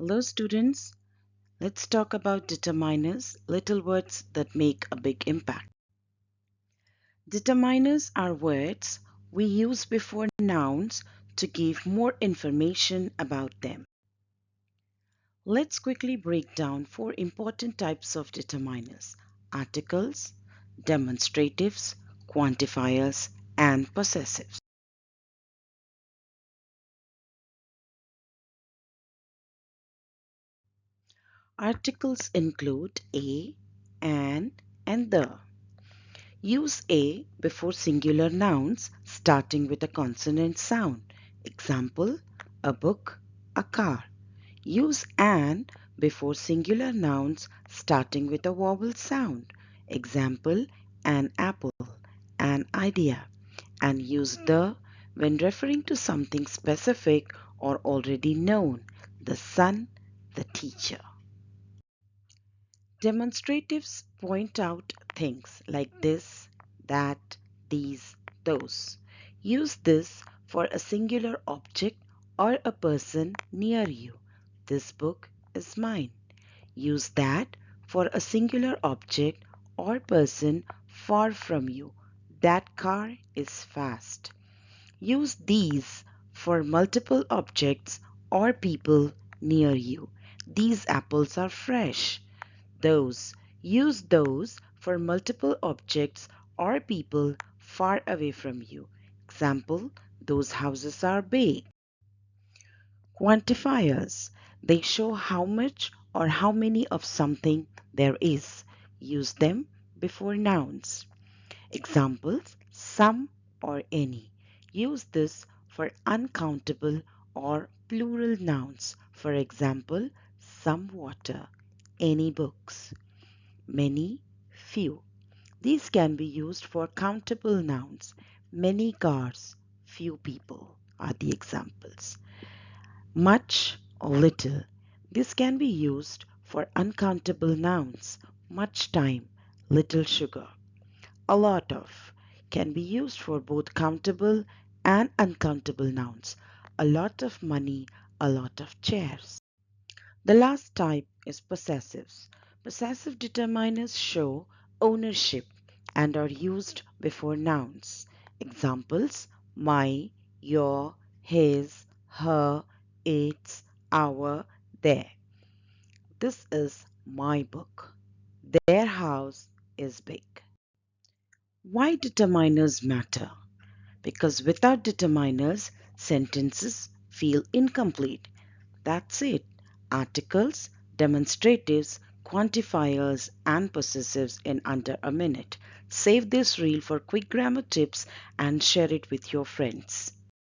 Hello students, let's talk about determiners, little words that make a big impact. Determiners are words we use before nouns to give more information about them. Let's quickly break down four important types of determiners: articles, demonstratives, quantifiers, and possessives. Articles include a, an, and the. Use a before singular nouns starting with a consonant sound. Example, a book, a car. Use an before singular nouns starting with a vowel sound. Example, an apple, an idea. And use the when referring to something specific or already known, the sun, the teacher. Demonstratives point out things like this, that, these, those. Use this for a singular object or a person near you. This book is mine. Use that for a singular object or person far from you. That car is fast. Use these for multiple objects or people near you. These apples are fresh. Those. Use those for multiple objects or people far away from you. Example, those houses are big. Quantifiers. They show how much or how many of something there is. Use them before nouns. Examples, some or any. Use this for uncountable or plural nouns. For example, some water, any books. Many, few. These can be used for countable nouns. Many cars, few people are the examples. Much or little. This can be used for uncountable nouns. Much time, little sugar. A lot of can be used for both countable and uncountable nouns. A lot of money, a lot of chairs. The last type is possessives. Possessive determiners show ownership and are used before nouns. Examples, my, your, his, her, its, our, their. This is my book. Their house is big. Why determiners matter? Because without determiners, sentences feel incomplete. That's it. Articles, demonstratives, quantifiers, and possessives in under a minute. Save this reel for quick grammar tips and share it with your friends.